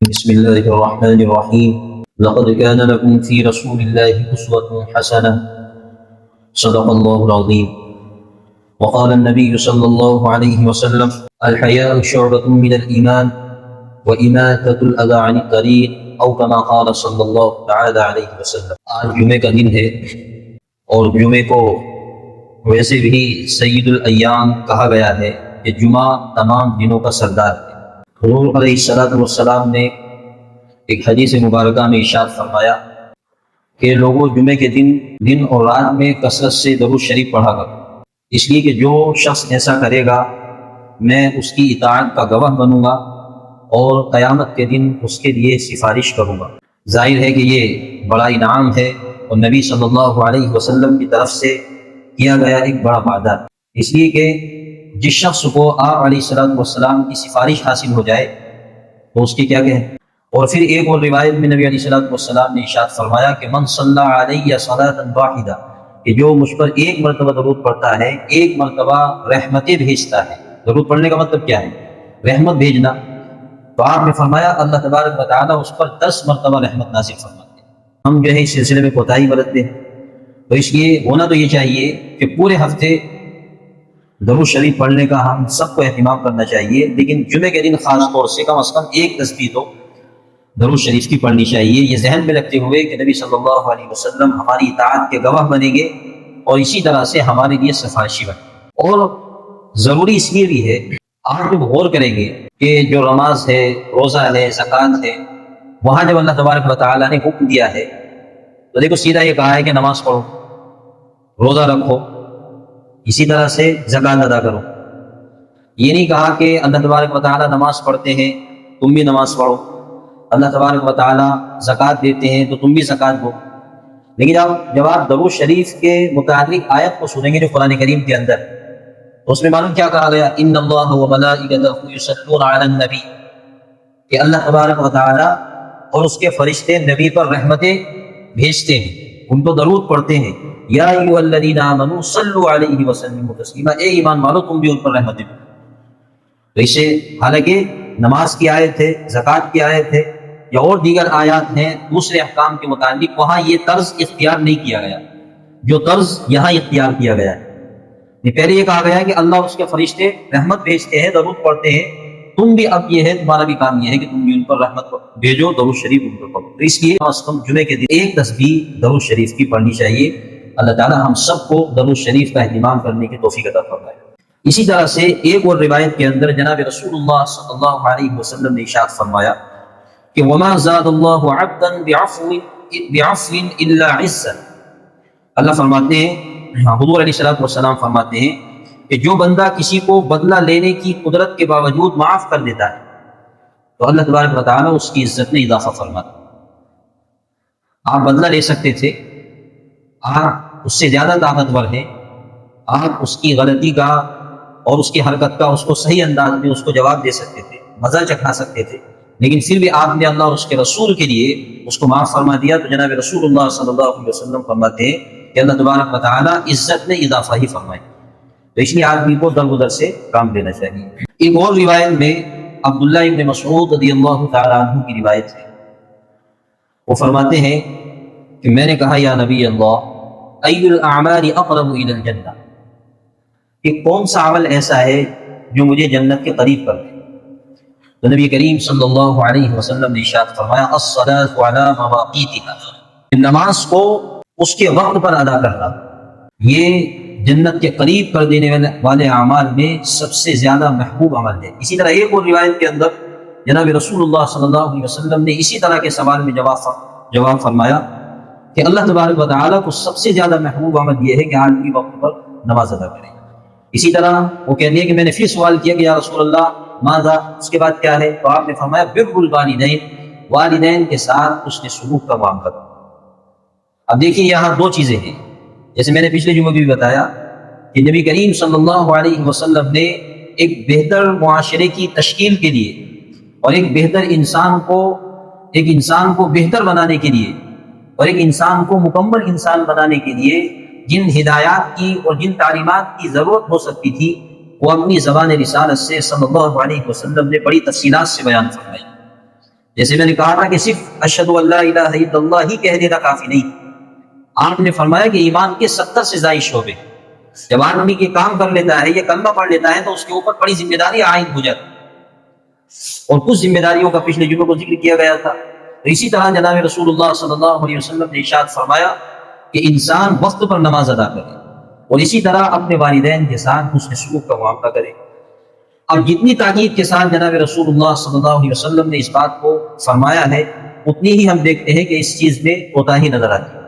بسم الله الرحمن الرحيم. لقد كان لكم في رسول الله أسوة حسنة. صدق الله العظيم. وقال النبي صلى الله عليه وسلم: الحياء شعبة من الإيمان وإماتة الأذى عن الطريق، أو كما قال صلی اللہ تعالی علیہ وسلم۔ آج جمعے کا دن ہے اور جمعے کو ویسے بھی سید الایام کہا گیا ہے کہ جمعہ تمام دنوں کا سردار ہے۔ حضور علیہ السلام نے ایک حدیث مبارکہ میں ارشاد فرمایا کہ لوگوں جمعے کے دن اور رات میں کثرت سے درود شریف پڑھا کرو، اس لیے کہ جو شخص ایسا کرے گا میں اس کی اطاعت کا گواہ بنوں گا اور قیامت کے دن اس کے لیے سفارش کروں گا۔ ظاہر ہے کہ یہ بڑا انعام ہے اور نبی صلی اللہ علیہ وسلم کی طرف سے کیا گیا ایک بڑا وعدہ، اس لیے کہ جس شخص کو آپ علیہ السلام کی سفارش حاصل ہو جائے تو اس کی کیا کہیں۔ اور پھر ایک اور روایت میں نبی علیہ السلام نے ارشاد فرمایا کہ من صلی علیہ صلاۃ واحدہ، کہ جو مجھ پر ایک مرتبہ درود پڑھتا ہے ایک مرتبہ رحمتیں بھیجتا ہے۔ درود پڑھنے کا مطلب کیا ہے؟ رحمت بھیجنا۔ تو آپ نے فرمایا اللہ تبارک و تعالیٰ اس پر 10 مرتبہ رحمت نازل فرماتے ہیں۔ ہم جو ہے اس سلسلے میں کوتاہی برتتے ہیں، تو اس لیے ہونا تو یہ چاہیے کہ پورے ہفتے درود شریف پڑھنے کا ہم سب کو اہتمام کرنا چاہیے، لیکن جمعے کے دن خاص طور سے کم از کم ایک تسبیح تو درود شریف کی پڑھنی چاہیے، یہ ذہن میں رکھتے ہوئے کہ نبی صلی اللہ علیہ وسلم ہماری اطاعت کے گواہ بنیں گے اور اسی طرح سے ہمارے لیے سفارشی بنیں۔ اور ضروری اس لیے بھی ہے، آپ جب غور کریں گے کہ جو نماز ہے، روزہ ہے، زکوٰۃ ہے، وہاں جب اللہ تبارک و تعالیٰ نے حکم دیا ہے تو دیکھو سیدھا یہ کہا ہے کہ نماز پڑھو، روزہ رکھو، اسی طرح سے زکوٰۃ ادا کرو۔ یہ نہیں کہا کہ اللہ تبارک و تعالیٰ نماز پڑھتے ہیں تم بھی نماز پڑھو، اللہ تبارک و تعالیٰ زکوٰۃ دیتے ہیں تو تم بھی زکوٰۃ دو۔ لیکن جب آپ درود شریف کے متعلق آیت کو سنیں گے جو قرآن کریم کے اندر، تو اس میں معلوم کیا کہا گیا؟ ان اللہ وملائکتہ یصلون علی النبی، کہ اللہ تبارک و تعالیٰ اور اس کے فرشتے نبی پر رحمتیں بھیجتے ہیں، ان کو درود پڑھتے ہیں۔ یا ایھا الذین آمنوا صلوا علیہ وسلموا تسلیما، اے ایمان والو تم بھی ان پر رحمتیں بھیجو۔ تو اسے حالانکہ نماز کی آیت ہے، زکوٰۃ کی آیت ہے یا اور دیگر آیات ہیں دوسرے احکام کے متعلق، وہاں یہ طرز اختیار نہیں کیا گیا جو طرز یہاں اختیار کیا گیا ہے۔ پہلے یہ کہا گیا ہے کہ اللہ اس کے فرشتے رحمت بھیجتے ہیں، درود پڑھتے ہیں، تم بھی اب یہ ہے تمہارا بھی کام یہ ہے کہ تم بھی ان پر رحمت بھیجو، درود شریف ان پر پڑھو۔ تو اس لیے جمعے کے دن ایک تسبیح درود شریف کی پڑھنی چاہیے۔ اللہ تعالی ہم سب کو درود شریف کا اہتمام کرنے کی توفیق عطا فرمائے۔ اسی طرح سے ایک اور روایت کے اندر جناب رسول اللہ صلی اللہ علیہ وسلم نے ارشاد فرمایا کہ وما زاد اللہ عبدا بعفو الا عزا، اللہ فرماتے ہیں، حضور علیہ السلام فرماتے ہیں کہ جو بندہ کسی کو بدلہ لینے کی قدرت کے باوجود معاف کر دیتا ہے تو اللہ تبارک و تعالیٰ اس کی عزت میں اضافہ فرماتا ہے۔ آپ بدلہ لے سکتے تھے، آپ اس سے زیادہ طاقتور ہیں، آپ اس کی غلطی کا اور اس کی حرکت کا اس کو صحیح انداز میں اس کو جواب دے سکتے تھے، مزہ چکھا سکتے تھے، لیکن پھر بھی آپ نے اللہ اور اس کے رسول کے لیے اس کو معاف فرما دیا، تو جناب رسول اللہ صلی اللہ علیہ وسلم فرماتے ہیں کہ اللہ تبارک و تعالیٰ عزت میں اضافہ ہی فرمائے۔ تو اس لیے آدمی کو درگزر سے کام لینا چاہیے۔ ایک اور روایت میں عبداللہ ابن مسعود رضی اللہ تعالیٰ عنہ کی روایت ہے، وہ فرماتے ہیں کہ میں نے کہا یا نبی اللہ ای الاعمال اقرب الی الجنہ، کہ کون سا عمل ایسا ہے جو مجھے جنت کے قریب کر دے؟ تو نبی کریم صلی اللہ علیہ وسلم نے ارشاد فرمایا الصلاۃ علی مواقیتها، نماز کو اس کے وقت پر ادا کرنا یہ جنت کے قریب کر دینے والے اعمال میں سب سے زیادہ محبوب عمل ہے۔ اسی طرح ایک اور روایت کے اندر جناب رسول اللہ صلی اللہ علیہ وسلم نے اسی طرح کے سوال میں جواب فرمایا کہ اللہ تبارک و تعالیٰ کو سب سے زیادہ محبوب عمل یہ ہے کہ آدمی وقت پر نماز ادا کرے۔ اسی طرح وہ کہتے ہیں کہ میں نے پھر سوال کیا کہ یا رسول اللہ ماذا، اس کے بعد کیا ہے؟ تو آپ نے فرمایا بر الوالدین، والدین کے ساتھ اس نے سلوک کا معاملہ۔ اب دیکھیے یہاں دو چیزیں ہیں، جیسے میں نے پچھلے جمعے بھی بتایا کہ نبی کریم صلی اللہ علیہ وسلم نے ایک بہتر معاشرے کی تشکیل کے لیے اور ایک بہتر انسان کو بہتر بنانے کے لیے اور ایک انسان کو مکمل انسان بنانے کے لیے جن ہدایات کی اور جن تعلیمات کی ضرورت ہو سکتی تھی وہ اپنی زبان رسالت سے صلی اللہ علیہ وسلم نے بڑی تفصیلات سے بیان فرمائی۔ جیسے میں نے کہا تھا کہ صرف اشہد ان لا الہ الا اللہ ہی کہہ دینا کافی نہیں، آپ نے فرمایا کہ ایمان کے 70 سے زائد شعبے، جب آدمی یہ کام کر لیتا ہے، یہ کلمہ پڑھ لیتا ہے، تو اس کے اوپر بڑی ذمہ داری عائد ہو جاتی ہے، اور کچھ ذمہ داریوں کا پچھلے جمعوں کو ذکر کیا گیا تھا۔ تو اسی طرح جناب رسول اللہ صلی اللہ علیہ وسلم نے ارشاد فرمایا کہ انسان وقت پر نماز ادا کرے، اور اسی طرح اپنے والدین کے ساتھ حسن سلوک کا معاملہ کرے۔ اب جتنی تاکید کے ساتھ جناب رسول اللہ صلی اللہ علیہ وسلم نے اس بات کو فرمایا ہے، اتنی ہی ہم دیکھتے ہیں کہ اس چیز میں کوتاہی نظر آتی ہے۔